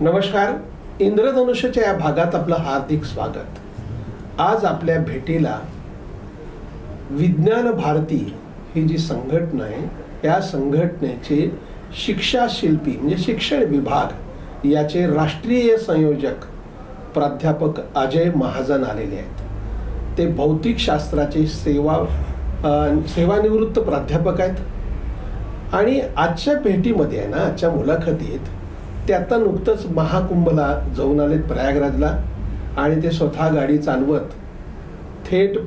नमस्कार. इंद्रधनुष्याच्या या भागात आपलं हार्दिक स्वागत. आज आपल्या भेटीला विज्ञान भारती ही जी संघटना आहे या संघटनेचे शिक्षा शिल्पी म्हणजे शिक्षण विभाग याचे राष्ट्रीय संयोजक प्राध्यापक अजय महाजन आलेले आहेत. ते भौतिकशास्त्राचे सेवानिवृत्त प्राध्यापक आहेत आणि आजच्या भेटीमध्ये आहे ना, आजच्या मुलाखतीत ते आता नुकतंच महाकुंभला जाऊन आलेत प्रयागराजला आणि ते स्वतः गाडी चालवत थेट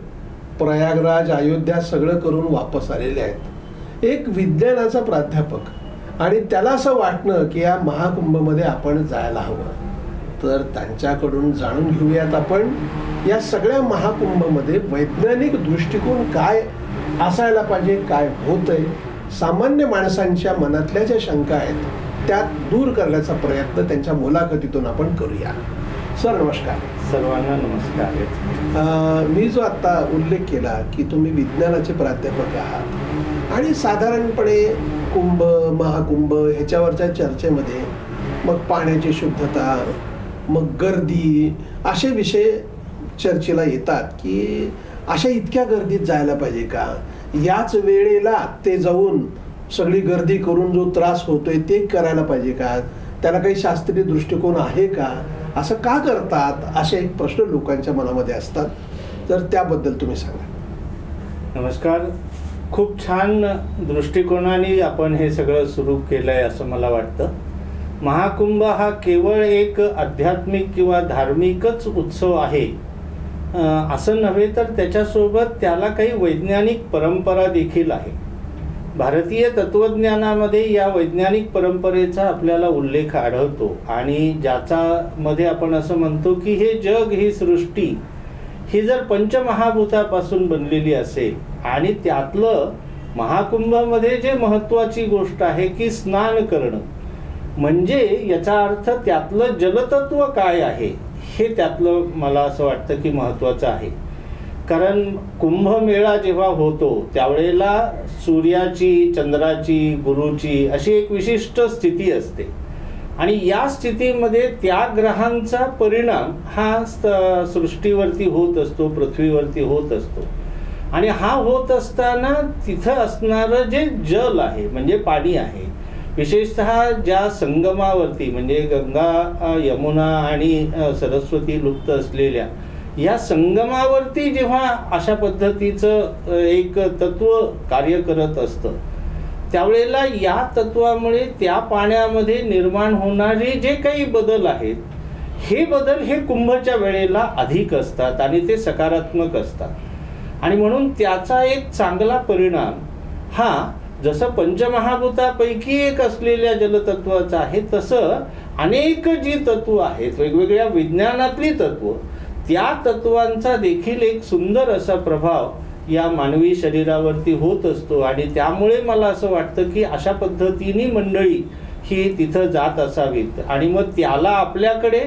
प्रयागराज अयोध्या सगळं करून वापस आलेले आहेत. एक विज्ञानाचा प्राध्यापक आणि त्याला असं वाटणं की या महाकुंभमध्ये आपण जायला हवं. तर त्यांच्याकडून जाणून घेऊयात आपण या सगळ्या महाकुंभमध्ये वैज्ञानिक दृष्टिकोन काय असायला पाहिजे, काय होतंय, सामान्य माणसांच्या मनातल्या ज्या शंका आहेत त्यात दूर करण्याचा प्रयत्न त्यांच्या मुलाखतीतून आपण करूया. सर नमस्कार. सर्वांना नमस्कार. मी जो आता उल्लेख केला की तुम्ही विज्ञानाचे प्राध्यापक आहात आणि साधारणपणे कुंभ महाकुंभ ह्याच्यावरच्या चर्चेमध्ये मग पाण्याची शुद्धता, मग गर्दी असे विषय चर्चेला येतात की अशा इतक्या गर्दीत जायला पाहिजे का, याच वेळेला ते जाऊन सगळी गर्दी करून जो त्रास होतोय ते करायला पाहिजे का, त्याला काही शास्त्रीय दृष्टिकोन आहे का, असं का करतात, असे एक प्रश्न लोकांच्या मनामध्ये असतात. तर त्याबद्दल तुम्ही सांगा. नमस्कार. खूप छान दृष्टिकोनाने आपण हे सगळं सुरू केलंय असं मला वाटतं. महाकुंभ हा केवळ एक आध्यात्मिक किंवा धार्मिकच उत्सव आहे असं नव्हे, तर त्याच्यासोबत त्याला काही वैज्ञानिक परंपरा देखील आहे. भारतीय तत्वज्ञानामध्ये या वैज्ञानिक परंपरेचा आपल्याला उल्लेख आढळतो आणि ज्याच्यामध्ये आपण असं म्हणतो की हे जग, ही सृष्टी ही जर पंचमहाभूतापासून बनलेली असेल आणि त्यातलं महाकुंभामध्ये जे महत्त्वाची गोष्ट आहे की स्नान करणं, म्हणजे याचा अर्थ त्यातलं जलतत्व काय आहे हे त्यातलं मला असं वाटतं की महत्त्वाचं आहे. कारण कुंभमेळा जेव्हा होतो त्यावेळेला सूर्याची, चंद्राची, गुरुची अशी एक विशिष्ट स्थिती असते आणि या स्थितीमध्ये त्या ग्रहांचा परिणाम हा सृष्टीवरती होत असतो, पृथ्वीवरती होत असतो. आणि हा होत असताना तिथं असणारं जे जल आहे म्हणजे पाणी आहे, विशेषतः ज्या संगमावरती म्हणजे गंगा, यमुना आणि सरस्वती लुप्त असलेल्या या संगमावरती जेव्हा अशा पद्धतीचं एक तत्व कार्य करत असतं त्यावेळेला या तत्वामुळे त्या पाण्यामध्ये निर्माण होणारे जे काही बदल आहेत हे बदल हे कुंभच्या वेळेला अधिक असतात आणि ते सकारात्मक असतात. आणि म्हणून त्याचा एक चांगला परिणाम हा जसं पंचमहाभूतापैकी एक असलेल्या जलतत्वाचा आहे, तसं अनेक जी तत्व आहेत, वेगवेगळ्या विज्ञानातली तत्व, त्या तत्वांचा देखील एक सुंदर असा प्रभाव या मानवी शरीरावरती होत असतो. आणि त्यामुळे मला असं वाटतं की अशा पद्धतीने मंडळी ही तिथं जात असावीत आणि मग त्याला आपल्याकडे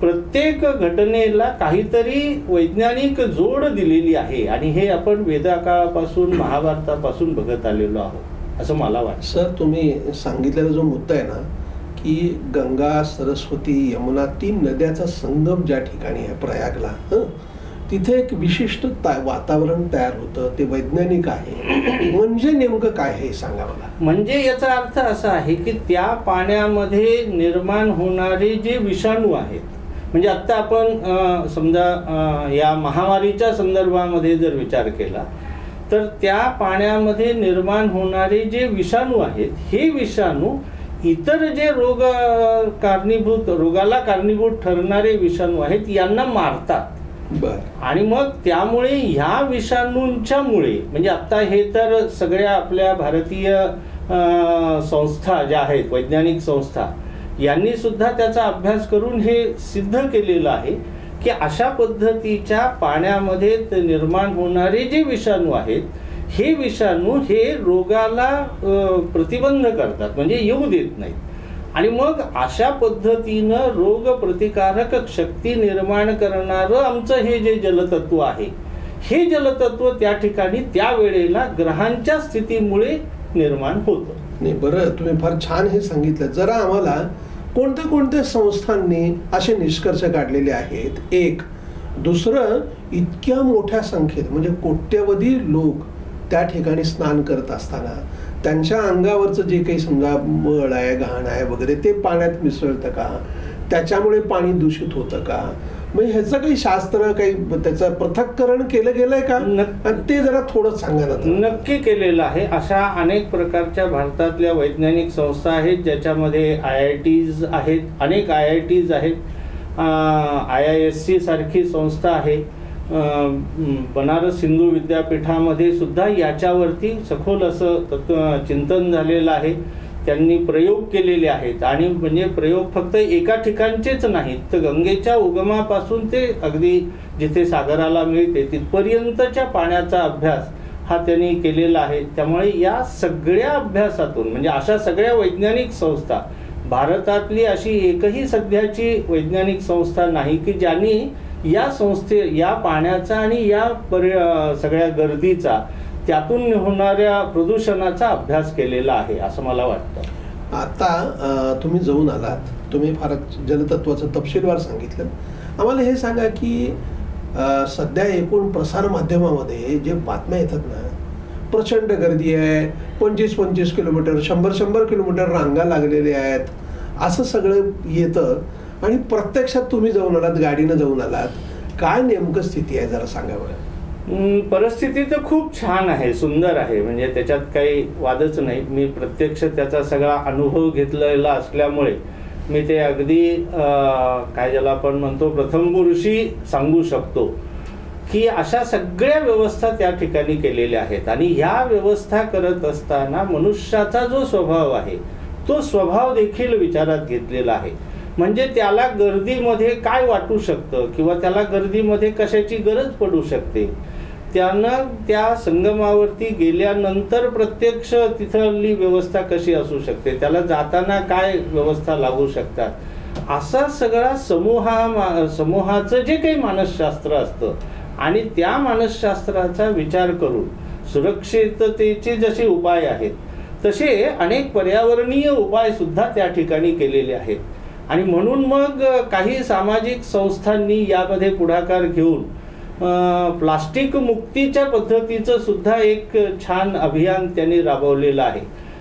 प्रत्येक घटनेला काहीतरी वैज्ञानिक जोड दिलेली आहे आणि हे आपण वेदकाळापासून, महाभारतापासून बघत आलेलो आहोत असं मला वाटतं. सर तुम्ही सांगितलेला जो मुद्दा आहे ना की गंगा, सरस्वती, यमुना 3 नद्याचा संगम ज्या ठिकाणी आहे प्रयागला, तिथे एक विशिष्ट वातावरण तयार होतं, ते वैज्ञानिक आहे. म्हणजे नेमकं काय हे सांगा मला. म्हणजे याचा अर्थ असा आहे की त्या पाण्यामध्ये निर्माण होणारे जे विषाणू आहेत, म्हणजे आत्ता आपण समजा या महामारीच्या संदर्भामध्ये जर विचार केला तर त्या पाण्यामध्ये निर्माण होणारे जे विषाणू आहेत हे विषाणू इतर जे रोगाला कारणीभूत ठरणारे विषाणू आहेत यांना मारतात. आणि मग त्यामुळे ह्या विषाणूंच्या मुळे म्हणजे आता हे तर सगळ्या आपल्या भारतीय संस्था ज्या आहेत, वैज्ञानिक संस्था, यांनी सुद्धा त्याचा अभ्यास करून हे सिद्ध केलेलं आहे की अशा पद्धतीच्या पाण्यामध्ये निर्माण होणारे जे विषाणू आहेत हे विषाणू हे रोगाला प्रतिबंध करतात, म्हणजे येऊ देत नाहीत. आणि मग अशा पद्धतीनं रोग प्रतिकारक शक्ती निर्माण करणारं आमचं हे जे जलतत्व आहे हे जलतत्व त्या ठिकाणी त्या वेळेला ग्रहांच्या स्थितीमुळे निर्माण होतं. नाही बरं, तुम्ही फार छान हे सांगितलं. जरा आम्हाला कोणत्या कोणत्या संस्थांनी असे निष्कर्ष काढलेले आहेत? एक. दुसरं, इतक्या मोठ्या संख्येत म्हणजे कोट्यवधी लोक त्या ठिकाणी स्नान करत असताना त्यांच्या अंगावरचं जे काही समजा मळ आहे, घाण आहे वगैरे ते पाण्यात मिसळतं का? त्याच्यामुळे पाणी दूषित होतं का? म्हणजे ह्याचं काही शास्त्र, काही त्याचं पृथक्करण केलं गेलंय का? आणि ते जरा थोडं सांगा ना. नक्की केलेलं आहे. अशा अनेक प्रकारच्या भारतातल्या वैज्ञानिक संस्था आहेत ज्याच्यामध्ये IITs आहेत, अनेक IITs आहेत, IISc सारखी संस्था आहे, बनारस हिंदू विद्यापीठामध्ये सुद्धा याच्यावरती सखोल असं चिंतन झालेलं आहे. त्यांनी प्रयोग केलेले आहेत आणि म्हणजे प्रयोग फक्त एका ठिकाणचेच नाहीत, तर गंगेच्या उगमापासून ते अगदी जिथे सागराला मिळते तिथपर्यंतच्या पाण्याचा अभ्यास हा त्यांनी केलेला आहे. त्यामुळे या सगळ्या अभ्यासातून म्हणजे अशा सगळ्या वैज्ञानिक संस्था, भारतातली अशी एकही सध्याची वैज्ञानिक संस्था नाही की ज्यांनी या पाण्याचा आणि या सगळ्या गर्दीचा, त्यातून होणाऱ्या प्रदूषणाचा अभ्यास केलेला आहे असं मला वाटतं. आता तुम्ही जाऊन आलात, तुम्ही फारच जलतत्वाचं तपशीलवार सांगितलं. आम्हाला हे सांगा की सध्या एकूण प्रसार माध्यमामध्ये जे बातम्या येतात ना, प्रचंड गर्दी आहे, 25-25 किलोमीटर, 100-100 किलोमीटर रांगा लागलेल्या आहेत, असं सगळं येतं. आणि प्रत्यक्षात तुम्ही जाऊन आलात, गाडीनं जाऊन आलात, काय नेमकं स्थिती आहे जरा सांगा बरं. परिस्थिती तर खूप छान आहे, सुंदर आहे, म्हणजे त्याच्यात काही वादच नाही. मी प्रत्यक्ष त्याचा सगळा अनुभव घेतलेला असल्यामुळे मी ते अगदी काय ज्याला आपण म्हणतो प्रथमपुरुषी सांगू शकतो की अशा सगळ्या व्यवस्था त्या ठिकाणी केलेल्या आहेत. आणि ह्या व्यवस्था करत असताना मनुष्याचा जो स्वभाव आहे तो स्वभाव देखील विचारात घेतलेला आहे. म्हणजे त्याला गर्दीमध्ये काय वाटू शकतं किंवा त्याला गर्दीमध्ये कशाची गरज पडू शकते, त्यानं त्या संगमावरती गेल्यानंतर प्रत्यक्ष तिथली व्यवस्था कशी असू शकते, त्याला जाताना काय व्यवस्था लागू शकतात, असा सगळा समूहाचं जे काही मानसशास्त्र असतं आणि त्या मानसशास्त्राचा विचार करून सुरक्षिततेचे जसे उपाय आहेत तसे अनेक पर्यावरणीय उपाय सुद्धा त्या ठिकाणी केलेले आहेत. आणि म्हणून मग काही सामाजिक संस्थांनी यामध्ये पुढाकार घेऊन प्लास्टिक मुक्तीच्या पद्धतीचं सुद्धा एक छान अभियान त्यांनी राबवलेलं आहे.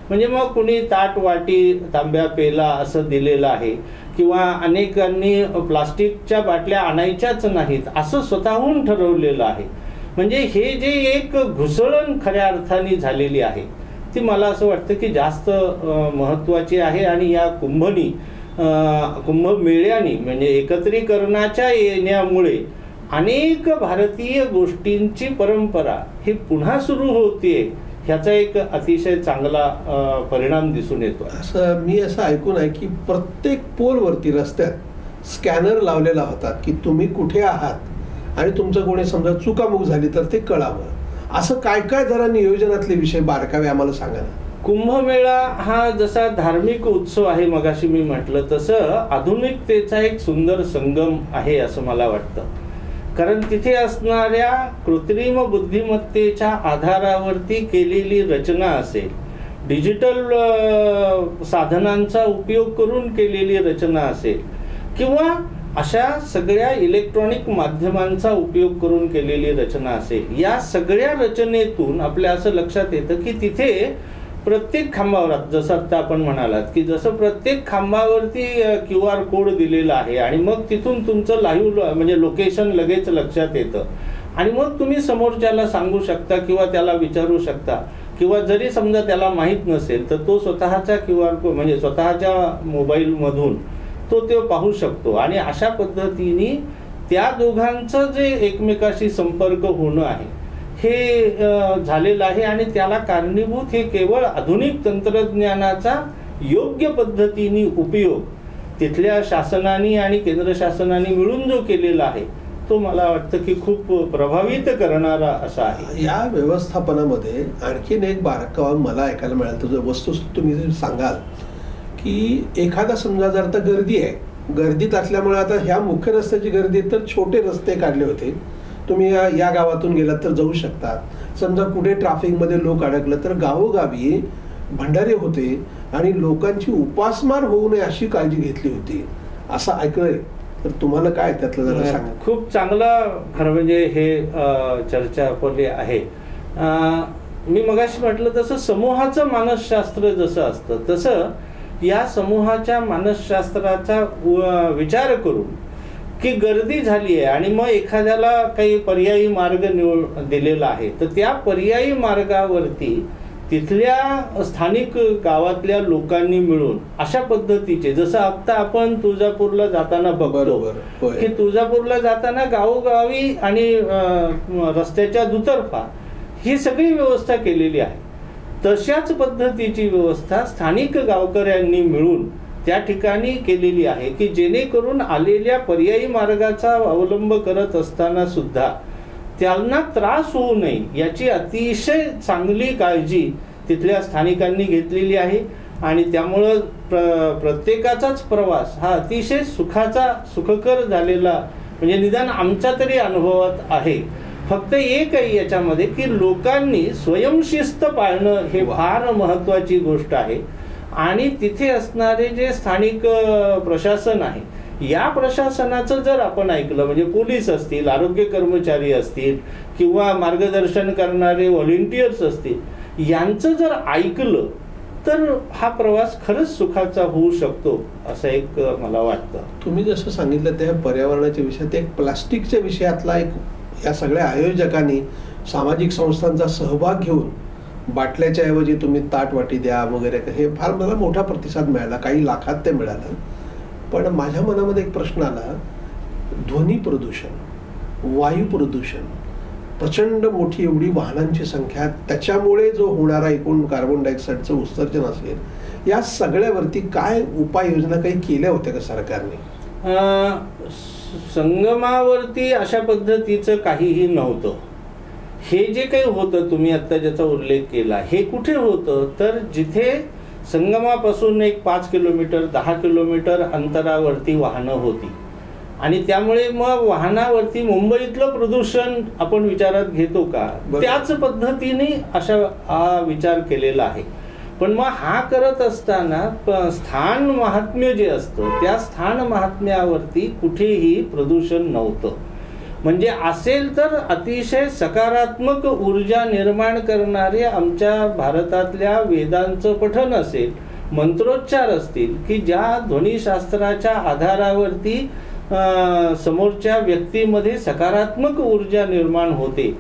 म्हणजे मग कुणी ताट वाटी तांब्या पेला असं दिलेलं आहे किंवा अनेकांनी प्लास्टिकच्या बाटल्या आणायच्याच नाहीत असं स्वतःहून ठरवलेलं आहे. म्हणजे हे जे एक घुसळण खऱ्या अर्थाने झालेली आहे ती मला असं वाटतं की जास्त महत्त्वाची आहे. आणि या कुंभमेळ्याने म्हणजे एकत्रीकरणाच्या येण्यामुळे अनेक भारतीय गोष्टींची परंपरा ही पुन्हा सुरू होते, ह्याचा एक अतिशय चांगला परिणाम दिसून येतो. मी असं ऐकून आहे की प्रत्येक पोलवरती रस्त्यात स्कॅनर लावलेला होता की तुम्ही कुठे आहात आणि तुमचं कोणी समजा चुकामुक झाली तर ते कळावं. असं काय काय जरा नियोजनातले विषय बारकावे आम्हाला सांगा ना. कुंभमेळा हा जसा धार्मिक उत्सव आहे मगाशी मी म्हटलं तसं आधुनिकतेचा एक सुंदर संगम आहे असं मला वाटतं. कारण तिथे असणाऱ्या कृत्रिम बुद्धिमत्तेच्या आधारावरती केलेली रचना असेल, डिजिटल साधनांचा उपयोग करून केलेली रचना असेल किंवा अशा सगळ्या इलेक्ट्रॉनिक माध्यमांचा उपयोग करून केलेली रचना असेल, या सगळ्या रचनेतून आपल्या असं लक्षात येतं की तिथे प्रत्येक खांबावर, जसं आता आपण म्हणालात की जसं प्रत्येक खांबावरती QR कोड दिलेला आहे आणि मग तिथून तुमचं लाईव्ह म्हणजे लोकेशन लगेच लक्षात येतं आणि मग तुम्ही समोरच्याला सांगू शकता किंवा त्याला विचारू शकता किंवा जरी समजा त्याला माहीत नसेल तर तो स्वतःच्या QR कोड म्हणजे स्वतःच्या मोबाईलमधून तो पाहू शकतो. आणि अशा पद्धतीने त्या दोघांचं जे एकमेकाशी संपर्क होणं आहे हे झालेलं आहे. आणि त्याला कारणीभूत हे केवळ आधुनिक तंत्रज्ञानाचा योग्य पद्धतीने उपयोग तिथल्या शासनाने आणि केंद्र शासनाने मिळून जो केलेला आहे तो मला वाटतं की खूप प्रभावित करणारा असा आहे. या व्यवस्थापनामध्ये आणखीन एक बारकावा मला ऐकायला मिळालं तर वस्तुस्थिती तुम्ही जर सांगाल की एखादा समजा जर आता गर्दी आहे, गर्दीत असल्यामुळे आता ह्या मुख्य रस्त्याची गर्दी तर छोटे रस्ते काढले होते, तुम्ही या गावातून गेलात तर जाऊ शकतात. समजा कुठे ट्रॅफिकमध्ये लोक अडकलं तर गावोगावी भंडारे होते आणि लोकांची उपासमार होऊ नये अशी काळजी घेतली होती असं ऐकलंय. तर तुम्हाला काय त्यातलं जरा सांगा. खूप चांगला खरं म्हणजे हे चर्चा आपली आहे. मी मगाशी म्हटलं तसं समूहाचं मानसशास्त्र जसं असतं तसं या समूहाच्या मानसशास्त्राचा विचार करून की गर्दी झाली आहे आणि मग एखाद्याला काही पर्यायी मार्ग दिलेला आहे तर त्या पर्यायी मार्गावरती तिथल्या स्थानिक गावातल्या लोकांनी मिळून अशा पद्धतीचे जसं आता आपण तुळजापूरला जाताना बघतो की तुळजापूरला जाताना गावोगावी आणि रस्त्याच्या दुतर्फा ही सगळी व्यवस्था केलेली आहे. तशाच पद्धतीची व्यवस्था स्थानिक गावकऱ्यांनी मिळून त्या ठिकाणी केलेली आहे की जेणेकरून आलेल्या पर्यायी मार्गाचा अवलंब करत असताना सुद्धा त्यांना त्रास होऊ नये याची अतिशय चांगली काळजी तिथल्या स्थानिकांनी घेतलेली आहे. आणि त्यामुळं प्रत्येकाचाच प्रवास हा अतिशय सुखकर झालेला म्हणजे निदान आमच्या तरी अनुभवात आहे. फक्त एक आहे याच्यामध्ये की लोकांनी स्वयंशिस्त पाळणं हे फार महत्त्वाची गोष्ट आहे. आणि तिथे असणारे जे स्थानिक प्रशासन आहे या प्रशासनाचं जर आपण ऐकलं म्हणजे पोलीस असतील, आरोग्य कर्मचारी असतील किंवा मार्गदर्शन करणारे व्हॉलेंटियर्स असतील यांचं जर ऐकलं तर हा प्रवास खरंच सुखाचा होऊ शकतो असं एक मला वाटतं. तुम्ही जसं सांगितलं त्या पर्यावरणाच्या विषयात एक प्लास्टिकच्या विषयातला एक या सगळ्या आयोजकांनी सामाजिक संस्थांचा सहभाग घेऊन बाटल्याच्या ऐवजी तुम्ही ताट वाटी द्या वगैरे हे फार मला मोठा प्रतिसाद मिळाला. काही लाखात ते मिळालं. पण माझ्या मनामध्ये एक प्रश्न आला. ध्वनी प्रदूषण, वायू प्रदूषण, प्रचंड मोठी एवढी वाहनांची संख्या त्याच्यामुळे जो होणारा एकूण कार्बन डायऑक्साईडचं उत्सर्जन असेल या सगळ्यावरती काय उपाययोजना काही केल्या होत्या का सरकारने? संगमावरती अशा पद्धतीचं काहीही नव्हतं. हे जे काही होतं तुम्ही आता ज्याचा उल्लेख केला हे कुठे होतं तर जिथे संगमापासून एक 5 किलोमीटर 10 किलोमीटर अंतरावरती वाहनं होती आणि त्यामुळे मग वाहनावरती मुंबईतलं प्रदूषण आपण विचारात घेतो का त्याच पद्धतीने अशा विचार केलेला आहे. पण मग हा करत असताना स्थान महात्म्य जे असतं त्या स्थान महात्म्यावरती कुठेही प्रदूषण नव्हतं. म्हणजे असेल तर अतिशय सकारात्मक ऊर्जा निर्माण करणारे आमच्या भारतातल्या वेदांचं पठण असेल, मंत्रोच्चार असतील की ज्या ध्वनिशास्त्राच्या आधारावरती समोरच्या व्यक्तीमध्ये सकारात्मक ऊर्जा निर्माण होते.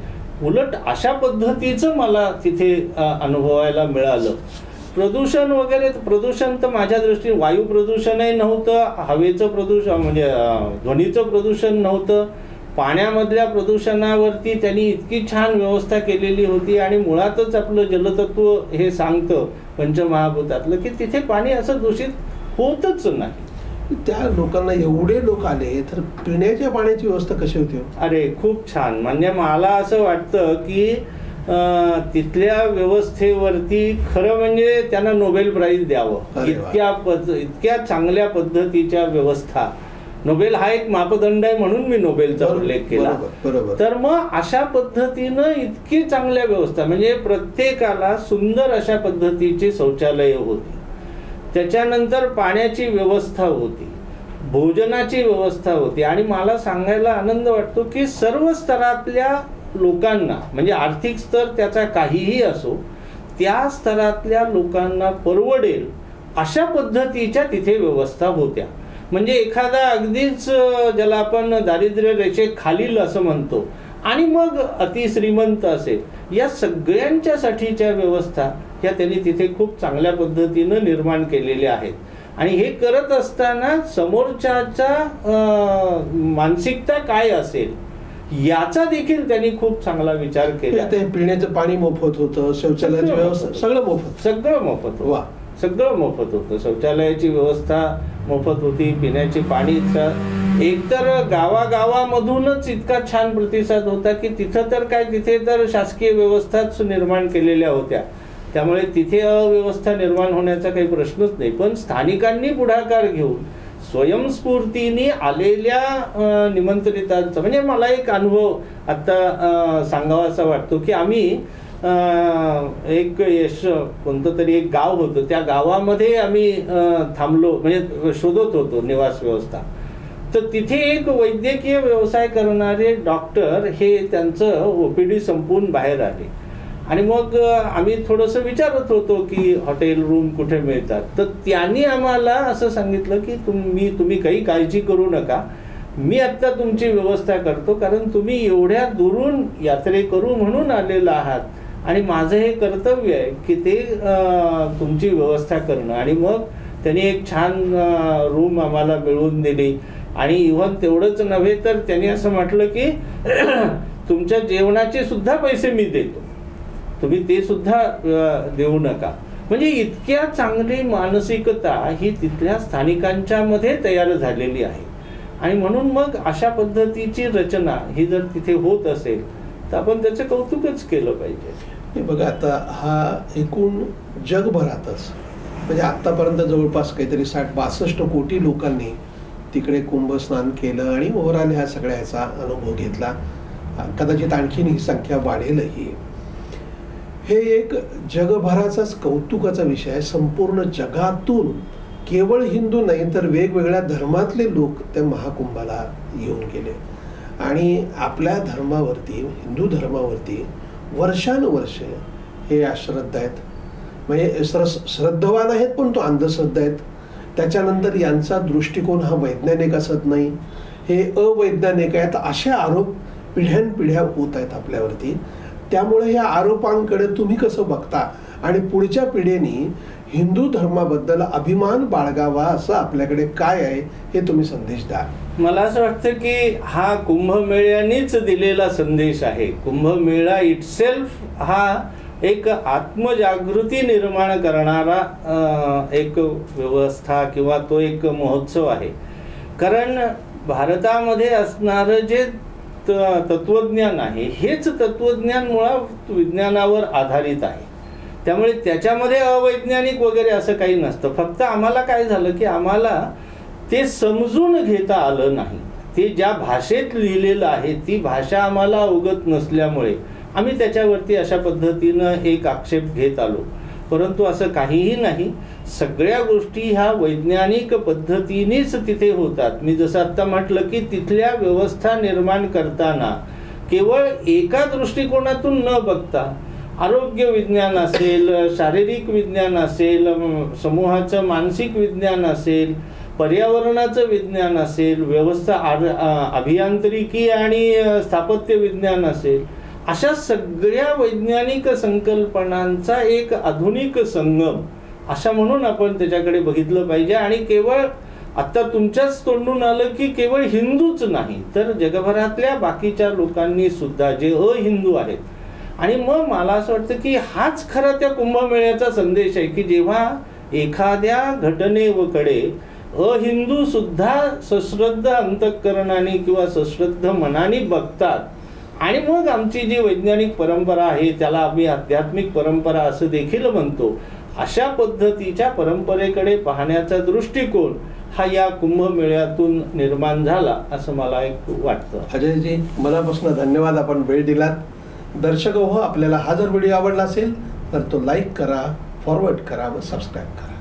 उलट अशा पद्धतीचं मला तिथे अनुभवायला मिळालं. प्रदूषण वगैरे प्रदूषण तर माझ्या दृष्टीने वायू प्रदूषणही नव्हतं, हवेचं प्रदूषण म्हणजे ध्वनीचं प्रदूषण नव्हतं. पाण्यामधल्या प्रदूषणावरती त्यांनी इतकी छान व्यवस्था केलेली होती आणि मुळातच आपलं जलतत्व हे सांगतं पंचमहाभूतातलं की तिथे पाणी असं दूषित होतच नाही. त्या लोकांना एवढे लोक आले तर पिण्याच्या पाण्याची व्यवस्था कशी होती? अरे खूप छान. म्हणजे मला असं वाटतं की तिथल्या व्यवस्थेवरती खरं म्हणजे त्यांना नोबेल प्राइज द्यावं. इतक्या चांगल्या पद्धतीच्या व्यवस्था. नोबेल हा एक मापदंड आहे म्हणून मी नोबेलचा उल्लेख केला. तर मग अशा पद्धतीनं इतकी चांगल्या व्यवस्था म्हणजे प्रत्येकाला सुंदर अशा पद्धतीची शौचालय होती. त्याच्यानंतर पाण्याची व्यवस्था होती, भोजनाची व्यवस्था होती. आणि मला सांगायला आनंद वाटतो की सर्व स्तरातल्या लोकांना म्हणजे आर्थिक स्तर त्याचा काहीही असो त्या स्तरातल्या लोकांना परवडेल अशा पद्धतीच्या तिथे व्यवस्था होत्या. म्हणजे एखादा अगदीच ज्याला आपण दारिद्र्य रेषेखालील असं म्हणतो आणि मग अतिश्रीमंत असेल या सगळ्यांच्यासाठीच्या व्यवस्था ह्या त्यांनी तिथे खूप चांगल्या पद्धतीनं निर्माण केलेल्या आहेत. आणि हे करत असताना समोरच्याचा मानसिकता काय असेल याचा देखील त्यांनी खूप चांगला विचार केला. पिण्याचं पाणी मोफत होतं, शौचालयाची व्यवस्था सगळं मोफत होतं. शौचालयाची व्यवस्था मोफत होती, पिण्याची पाणी. एकतर गावागावामधूनच इतका छान प्रतिसाद होता की तिथे तर शासकीय व्यवस्थाच निर्माण केलेल्या होत्या. त्यामुळे तिथे अव्यवस्था निर्माण होण्याचा काही प्रश्नच नाही. पण स्थानिकांनी पुढाकार घेऊन स्वयंस्फूर्तीने आलेल्या निमंत्रितांचा म्हणजे मला एक अनुभव आता सांगावासा वाटतो की आम्ही एक कोणतं तरी एक गाव होतं, त्या गावामध्ये आम्ही थांबलो, म्हणजे शोधत होतो निवास व्यवस्था. तर तिथे एक वैद्यकीय व्यवसाय करणारे डॉक्टर हे त्यांचं OPD संपवून बाहेर आले. आणि मग आम्ही थोडंसं विचारत होतो की हॉटेल रूम कुठे मिळतात. तर त्यांनी आम्हाला असं सांगितलं की तुम्ही काही काळजी करू नका, मी आत्ता तुमची व्यवस्था करतो, कारण तुम्ही एवढ्या दुरून यात्रेकरू म्हणून आलेला आहात आणि माझं हे कर्तव्य आहे की ते तुमची व्यवस्था करणं. आणि मग त्यांनी एक छान रूम आम्हाला मिळवून दिली. आणि इव्हन तेवढंच नव्हे तर त्यांनी असं म्हटलं की तुमच्या जेवणाचे सुद्धा पैसे मी देतो, तुम्ही ते सुद्धा देऊ नका. म्हणजे इतक्या चांगली मानसिकता ही तिथल्या स्थानिकांच्या मध्ये तयार झालेली आहे. आणि म्हणून मग अशा पद्धतीची रचना ही जर तिथे होत असेल तर आपण त्याचं कौतुकच केलं पाहिजे. बघा, आता हा एकूण जगभरातच म्हणजे आतापर्यंत जवळपास काहीतरी 60-62 कोटी लोकांनी तिकडे कुंभस्नान केलं आणि ओव्हरऑल ह्या सगळ्या ह्याचा अनुभव घेतला. कदाचित आणखीन ही संख्या वाढेलही. हे एक जगभराचाच कौतुकाचा विषय आहे. संपूर्ण जगातून केवळ हिंदू नाही तर वेगवेगळ्या धर्मातले लोक त्या महाकुंभाला येऊन गेले आणि आपल्या धर्मावरती, हिंदू धर्मावरती वर्षानुवर्ष हे अश्रद्धा आहेत. म्हणजे श्रद्धावान आहेत पण तो अंधश्रद्धा आहेत. त्याच्यानंतर यांचा दृष्टिकोन हा वैज्ञानिक असत नाही, हे अवैज्ञानिक आहेत, असे आरोप पिढ्यानपिढ्या होत आहेत आपल्यावरती. त्यामुळे ह्या आरोपांकडे तुम्ही कसं बघता आणि पुढच्या पिढीने हिंदू धर्माबद्दल अभिमान बाळगावा असं आपल्याकडे काय आहे हे तुम्ही संदेश द्या. मला असं वाटतं की हा कुंभमेळ्यानेच दिलेला संदेश आहे. कुंभमेळा इटसेल्फ हा एक आत्मजागृती निर्माण करणारा एक व्यवस्था किंवा तो एक महोत्सव आहे. कारण भारतामध्ये असणारं जे तत्वज्ञान आहे हेच तत्वज्ञान मुळात विज्ञानावर आधारित आहे. त्यामुळे त्याच्यामध्ये अवैज्ञानिक वगैरे असं काही नसतं. फक्त आम्हाला काय झालं की आम्हाला ते समजून घेता आलं नाही. ते ज्या भाषेत लिहिलेलं आहे ती भाषा आम्हाला अवगत नसल्यामुळे आम्ही त्याच्यावरती अशा पद्धतीनं एक आक्षेप घेत आलो. परंतु असं काहीही नाही. सगळ्या गोष्टी ह्या वैज्ञानिक पद्धतीनेच तिथे होतात. मी जसं आत्ता म्हटलं की तिथल्या व्यवस्था निर्माण करताना केवळ एका दृष्टिकोनातून न बघता आरोग्य विज्ञान असेल, शारीरिक विज्ञान असेल, समूहाचं मानसिक विज्ञान असेल, पर्यावरणाचं विज्ञान असेल, व्यवस्था अभियांत्रिकी आणि स्थापत्य विज्ञान असेल, अशा सगळ्या वैज्ञानिक संकल्पनांचा एक आधुनिक संगम अशा म्हणून आपण त्याच्याकडे बघितलं पाहिजे. आणि केवळ आत्ता तुमच्याच तोंडून आलं की केवळ हिंदूच नाही तर जगभरातल्या बाकीच्या लोकांनी सुद्धा जे अहिंदू आहेत. आणि मग मला असं वाटतं की हाच खरा त्या कुंभमेळ्याचा संदेश आहे की जेव्हा एखाद्या घटनेकडे अहिंदू सुद्धा सश्रद्ध अंतःकरणाने किंवा सश्रद्ध मनाने बघतात. आणि मग आमची जी वैज्ञानिक परंपरा आहे त्याला आम्ही आध्यात्मिक परंपरा असं देखील म्हणतो. अशा पद्धतीच्या परंपरेकडे पाहण्याचा दृष्टिकोन हा या कुंभमेळ्यातून निर्माण झाला असं मला एक वाटतं. अजयजी, मनापासून धन्यवाद, आपण वेळ दिलात. दर्शक हो, आपल्याला हा जर व्हिडिओ आवडला असेल तर तो लाईक करा, फॉरवर्ड करा व सबस्क्राईब करा.